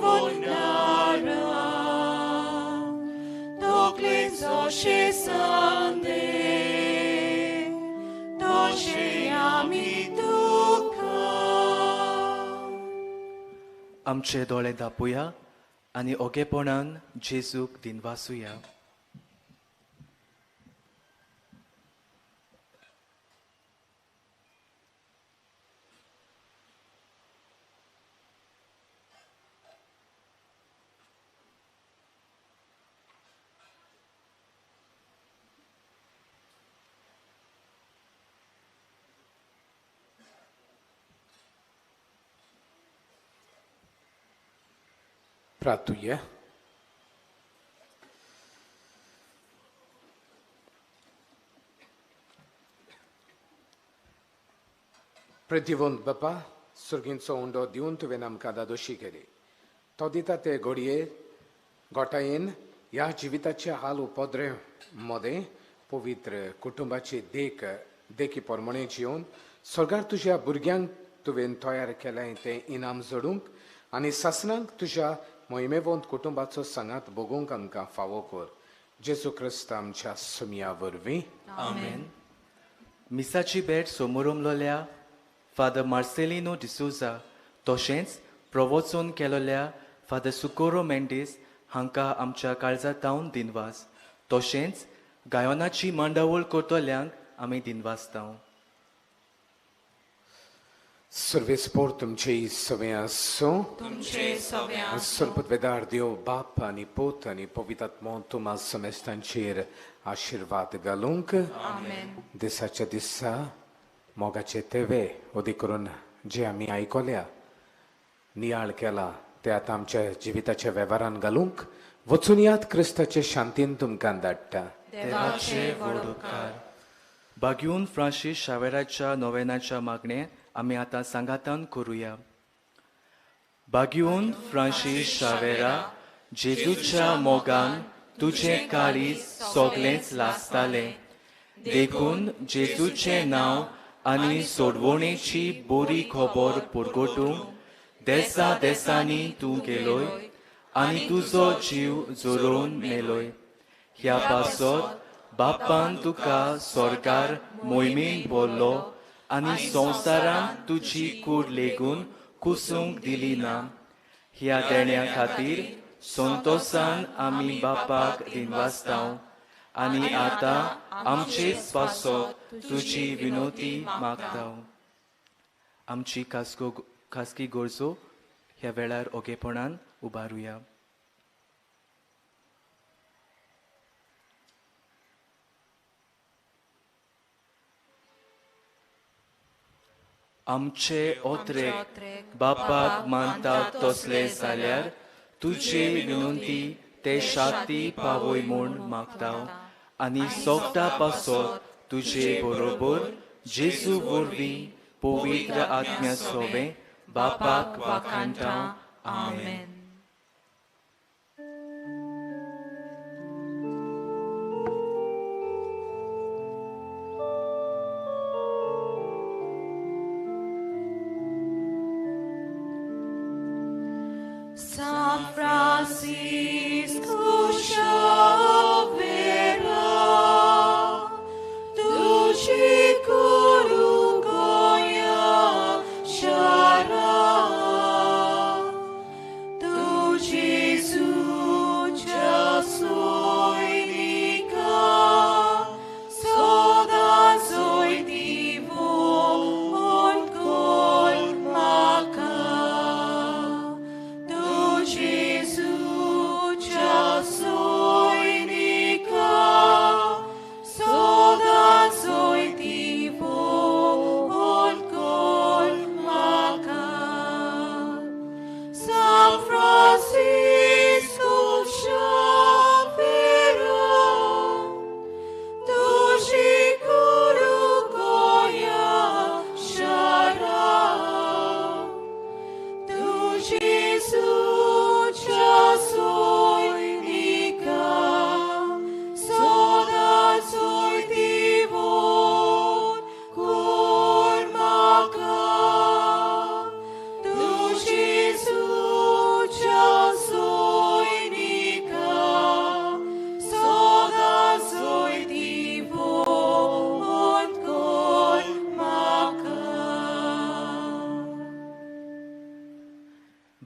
volnara, dokle zoše sande, doše ami duka. आमचे दोळे धापुया आनी ओगेपणान जेजूक दिनवासुया. Pratuję. प्रतिवंत बापा सुर्गींचो उंडो दिवन तुवें आमकां दादोशी केली तो दिता ते घडये गोठायेन ह्या जिविताच्या हाल उपद्रव मध्ये पवित्र कुटुंबाची देखी पोरमणे जिवन स्वर्गार तुज्या भुरग्यांक तुवें तयार केलें तें इनाम जोडूंक आनी सासणांक तुज्या मोहिमेवंत कुटुंबाचो सांगात भोगूंक आमकां फावो कर. जेजू क्रिस्त आमच्या सुमया वरवीं. आमेन. मिसाची भेट समोर उमलोल्या फादर मार्सेलिनो डिसोजा तशेंच प्रवचन केलोल्या फादर सुकोरो मेंडीस हांकां आमच्या काळजांतावन दिनवास. तशेंच गायनाची मंडवळ करतल्यांक आमी दिनवासतांव. सर्वेस्पोर तुमचे सवे आसूं. तुमचे सवे आसूं. सर्पद्वेदार देव बाप आनी पूत आनी पवित्रात्मो तुम्हा समेस्तांचेर आशिर्वाद घालूंक. आमेन. दिसाच्या दिसा मोगाचे तेवे उदी करून जे आमी आयकल्या नियाळ केला ते आतां आमच्या जिविताच्या वेव्हारान घालूंक वचून याद क्रिस्ताचे शांतीन तुमकां धाडटा. देवाचे व्हड उपकार. बाग्यून फ्रांसीस शावेराच्या नोवेनाच्या मागणे आमी आतां सांगातान करुया. बाग्यून फ्रांसीस शावेरा जेजूच्या मोगान तुझें काळीज सोगलेंच लासतालें. देखून जेजूचें नांव आनी सोडवणेची बरी खबर पुरगोटूंक देसा देसांनी तूं गेलोय आनी तुजो जीव जोरोवन मेलोय. ह्या पासत बापान तुका स्वर्गार मोहिमेन बोल्लो आनी संवसारान तुजी कूड लेगून कुसूंक दिली ना. ह्या देण्या खातीर संतोषान आमी बापाक दिनवासतांव आनी आतां आमचेच पासत तुजी विनोती मागतांव. आमची खासगी गरजो ह्या वेळार ओगेपणान उबारुया. आमचे ओत्रेक बापाक मानतात तसले जाल्यार तुजे विनंती ते शाती पावय म्हूण मागतांव आनी सोगता पासत तुजे बरोबर जेजू वरवीं पवित्र आत्म्या सोबे बापाक वाखाणटा. आमेन. San Francisco Xaviera, duci curungoia xara, tu Jesus já soinica, soda soitivo on col maca. Jesus, just so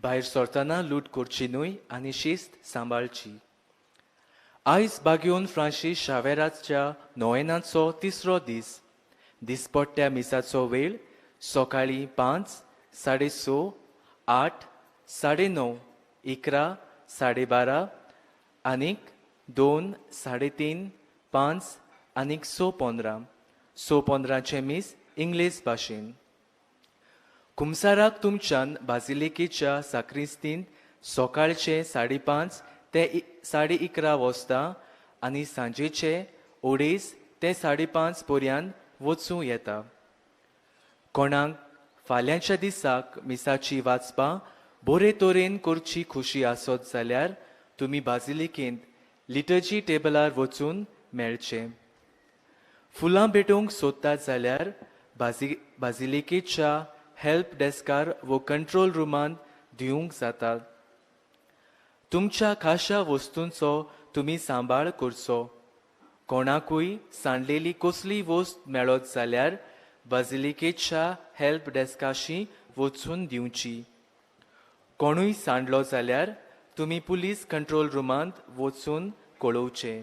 भायर सरतना लूट करची न्हय आनी शिस्त सांबाळची. आयज बागयोन फ्रांसीस शावेराच्या नोवेनाचो तिसरो दीस. दिसपट्ट्या मिसाचो वेळ सकाळी 5, 6:30, 8, 9:30, 11, 12:30 आनीक 2, 3:30, 5 आनीक 6:15. 6:15चे मीस इंग्लीश भाशेन. कुमसाराक तुमच्यान बाजिलिकेच्या साक्रिस्तीन सकाळचे 5:30 ते 11:30 वाजता आनी सांजेचे 2:30 ते 5:30 पर्यंत वचूं येता. कोणाक फाल्यांच्या दिसाक मिसाची वाचपां बरे तरेन करची खुशी आसत जाल्यार तुमी बाजिलिकेंत लिटर्जी टेबलार वचून मेळचे. फुलां भेटोवंक सोदतात जाल्यार बाजिलिकेच्या हेल्प डेस्कार वो कंट्रोल रुमांत दिवंक जाता. तुमच्या खाशा वस्तूंचो तुमी सांबाळ करचो. कोणाकूय सांडलेली कसली वस्त मेळत जाल्यार बाजिलिकेच्या हेल्प डेस्काशी वचून दिवची. कोणूय सांडलो जाल्यार तुमी पुलीस कंट्रोल रुमांत वचून कळोवचें.